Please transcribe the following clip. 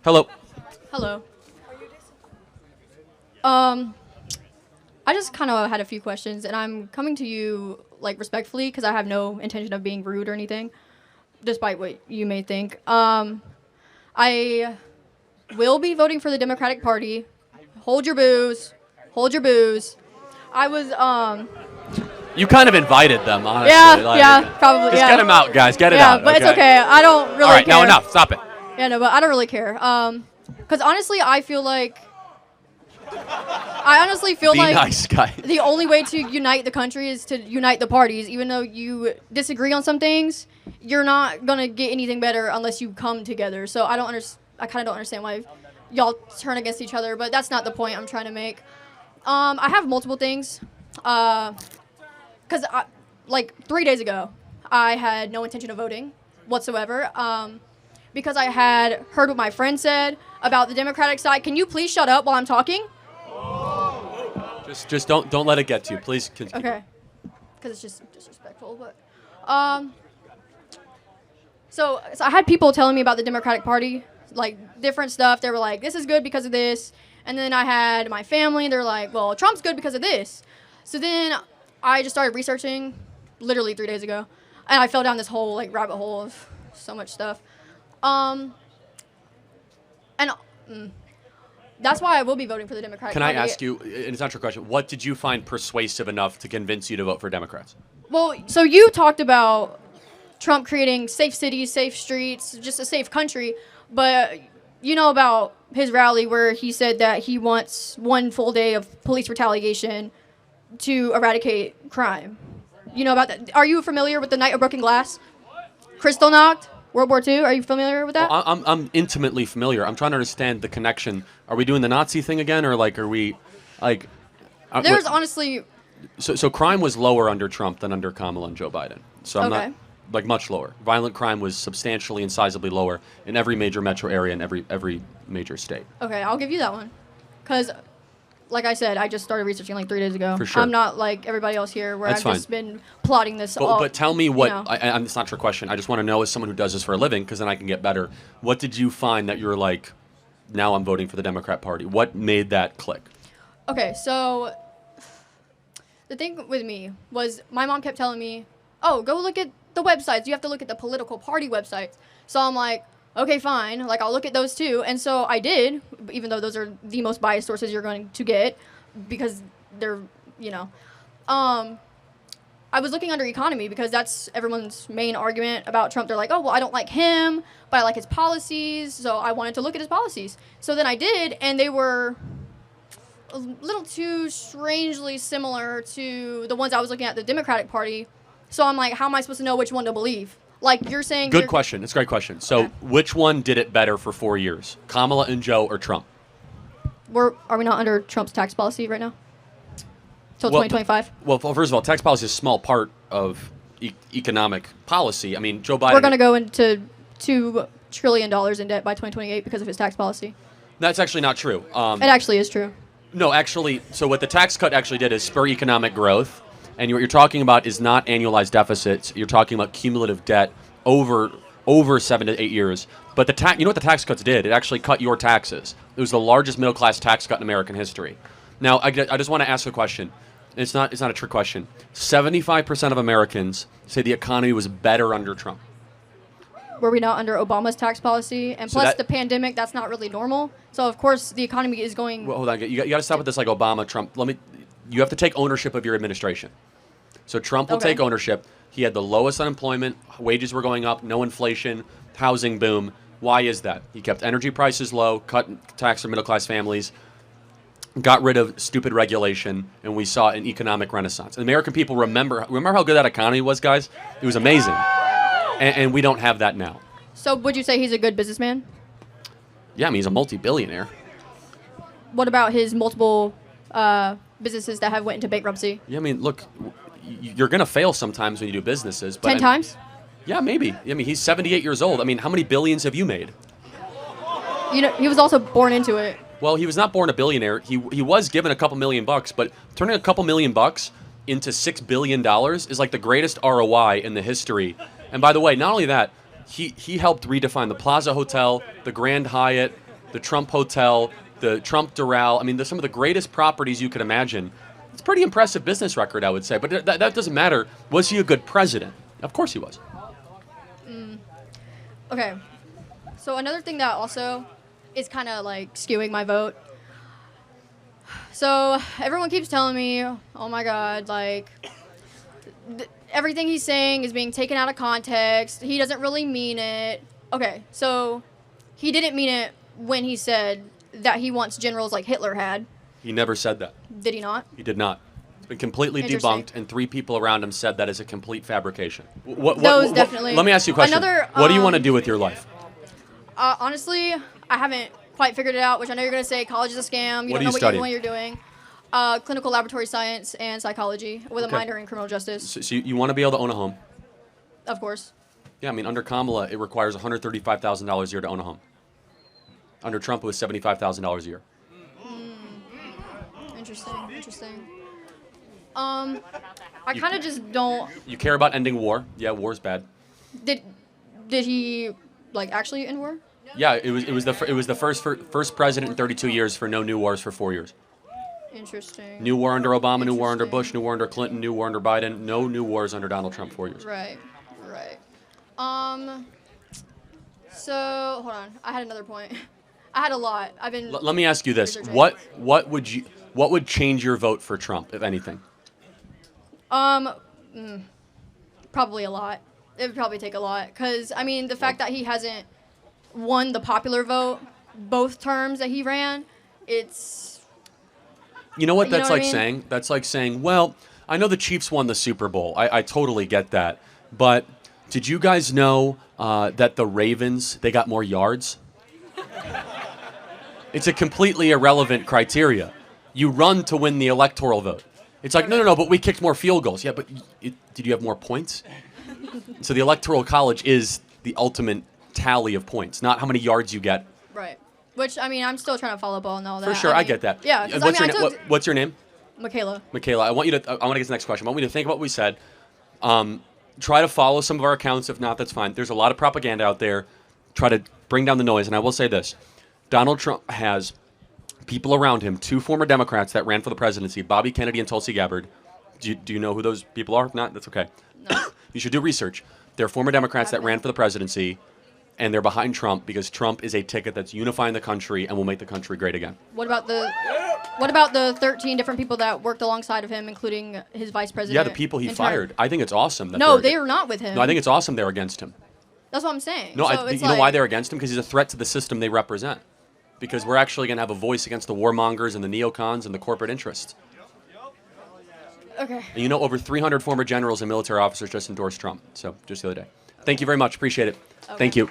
Hello. Hello. I just kind of had a few questions, and I'm coming to you like respectfully because I have no intention of being rude or anything, despite what you may think. I will be voting for the Democratic Party. Hold your booze. Hold your booze. I was You kind of invited them, honestly. yeah, probably. Just yeah. get them out, guys. Get it Yeah, out. but it's okay. I don't really All right, care. now enough. Stop it. Yeah, no, but I don't really care. Because honestly, I honestly feel Be like nice, guy. the only way to unite the country is to unite the parties. Even though you disagree on some things, you're not gonna get anything better unless you come together. So I kind of don't understand why y'all turn against each other. But that's not the point I'm trying to make. I have multiple things. Because like 3 days ago, I had no intention of voting whatsoever. Because I had heard what my friend said about the Democratic side. Can you please shut up while I'm talking? Just don't let it get to you, please. Okay. Because it's just disrespectful. But so I had people telling me about the Democratic Party, like different stuff. They were like, "This is good because of this," and then I had my family. They're like, "Well, Trump's good because of this." So then I just started researching, literally 3 days ago, and I fell down this whole like rabbit hole of so much stuff. That's why I will be voting for the Democratic Can Party. I ask you, and it's not your question, what did you find persuasive enough to convince you to vote for Democrats? Well, so you talked about Trump creating safe cities, safe streets, just a safe country, but you know about his rally where he said that he wants 1 full day of police retaliation to eradicate crime. You know about that? Are you familiar with the Night of Broken Glass? Kristallnacht? World War II? Are you familiar with that? Well, I'm intimately familiar. I'm trying to understand the connection. Are we doing the Nazi thing again, or like are we, like? There's honestly. So crime was lower under Trump than under Kamala and Joe Biden. So I'm Okay. not like much lower. Violent crime was substantially and sizably lower in every major metro area and every major state. Okay, I'll give you that one. Because, like I said, I just started researching like 3 days ago. For sure. I'm not like everybody else here where That's I've fine. just been plotting this all. But tell me what, you know. it's not your question. I just want to know as someone who does this for a living, because then I can get better. What did you find that you're like, now I'm voting for the Democrat Party? What made that click? Okay, so the thing with me was my mom kept telling me, oh, go look at the websites. You have to look at the political party websites. So I'm like, okay, fine. Like, I'll look at those too. And so I did, even though those are the most biased sources you're going to get because they're, you know. I was looking under economy because that's everyone's main argument about Trump. They're like, oh, well, I don't like him, but I like his policies. So I wanted to look at his policies. So then I did, and they were a little too strangely similar to the ones I was looking at the Democratic Party. So I'm like, how am I supposed to know which one to believe? Like you're saying. Good question. It's a great question. So Okay. which one did it better for 4 years? Kamala and Joe or Trump? Are we not under Trump's tax policy right now? Till Well, 2025? Well, first of all, tax policy is a small part of economic policy. I mean, Joe Biden. We're going to go into $2 trillion in debt by 2028 because of his tax policy. That's actually not true. It actually is true. No, actually, so what the tax cut actually did is spur economic growth, and what you're talking about is not annualized deficits. You're talking about cumulative debt over 7 to 8 years. But you know what the tax cuts did? It actually cut your taxes. It was the largest middle class tax cut in American history. Now, I just want to ask a question. It's not a trick question. 75% of Americans say the economy was better under Trump. Were we not under Obama's tax policy? And So plus that- the pandemic, that's not really normal. So, of course, the economy is going... Well, hold on. You got to stop with this like Obama, Trump. You have to take ownership of your administration. So Trump will Okay. take ownership. He had the lowest unemployment, wages were going up, no inflation, housing boom. Why is that? He kept energy prices low, cut tax for middle-class families, got rid of stupid regulation, and we saw an economic renaissance. And American people remember how good that economy was, guys? It was amazing. And we don't have that now. So, would you say he's a good businessman? Yeah, I mean, he's a multi-billionaire. What about his multiple businesses that have went into bankruptcy? Yeah, I mean, look, you're going to fail sometimes when you do businesses. But 10 times? Yeah, maybe. I mean, he's 78 years old. I mean, how many billions have you made? You know, he was also born into it. Well, he was not born a billionaire. He was given a couple $1 million, but turning a couple $1 million into $6 billion is like the greatest ROI in the history. And by the way, not only that, he helped redefine the Plaza Hotel, the Grand Hyatt, the Trump Hotel, the Trump Doral. I mean, some of the greatest properties you could imagine. It's a pretty impressive business record, I would say. But that doesn't matter. Was he a good president? Of course he was. Okay. So another thing that also is kind of like skewing my vote. So everyone keeps telling me, oh my God, like everything he's saying is being taken out of context. He doesn't really mean it. Okay, so he didn't mean it when he said that he wants generals like Hitler had. He never said that. Did he not? He did not. It's been completely Interesting. debunked, and 3 people around him said that is a complete fabrication. Definitely. Let me ask you a question. What do you want to do with your life? Honestly, I haven't quite figured it out, which I know you're going to say college is a scam. You What don't are know you what you're doing. Clinical laboratory science and psychology with a minor in criminal justice. So you want to be able to own a home? Of course. Yeah, I mean, under Kamala, it requires $135,000 a year to own a home. Under Trump, it was $75,000 a year. Interesting. I kind of just don't. You care about ending war? Yeah, war's bad. Did he like actually end war? Yeah, it was the first president in 32 years for no new wars for 4 years. Interesting. New war under Obama, new war under Bush, new war under Clinton, new war under Biden. No new wars under Donald Trump 4 years. Right. So hold on, I had another point. I had a lot. I've been. Let me ask you this: researching. what would change your vote for Trump, if anything? Probably a lot. It would probably take a lot, because I mean the fact that he hasn't won the popular vote both terms that he ran, it's. You know what You know that's what I like mean? saying? That's like saying, well, I know the Chiefs won the Super Bowl. I totally get that. But did you guys know that the Ravens, they got more yards? It's a completely irrelevant criteria. You run to win the electoral vote. It's like, no, but we kicked more field goals. Yeah, but did you have more points? So the Electoral College is the ultimate tally of points, not how many yards you get. Right. Which, I mean, I'm still trying to follow up on all that. For sure, I get that. Yeah. 'cause What's, I your, mean, what's your name? Michaela. Michaela, I want to get to the next question. I want you to think about what we said. Try to follow some of our accounts. If not, that's fine. There's a lot of propaganda out there. Try to bring down the noise. And I will say this. Donald Trump has people around him, 2 former Democrats that ran for the presidency, Bobby Kennedy and Tulsi Gabbard. Do you know who those people are? If not, that's okay. No. You should do research. They're former Democrats that ran for the presidency, and they're behind Trump because Trump is a ticket that's unifying the country and will make the country great again. What about the 13 different people that worked alongside of him, including his vice president? Yeah, the people he fired. I think it's awesome. No, they are not with him. No, I think it's awesome they're against him. That's what I'm saying. No, So you it's know why they're against him? Because he's a threat to the system they represent. Because we're actually going to have a voice against the warmongers and the neocons and the corporate interests. Okay. And you know, over 300 former generals and military officers just endorsed Trump. So, just the other day. Thank you very much. Appreciate it. Okay. Thank you.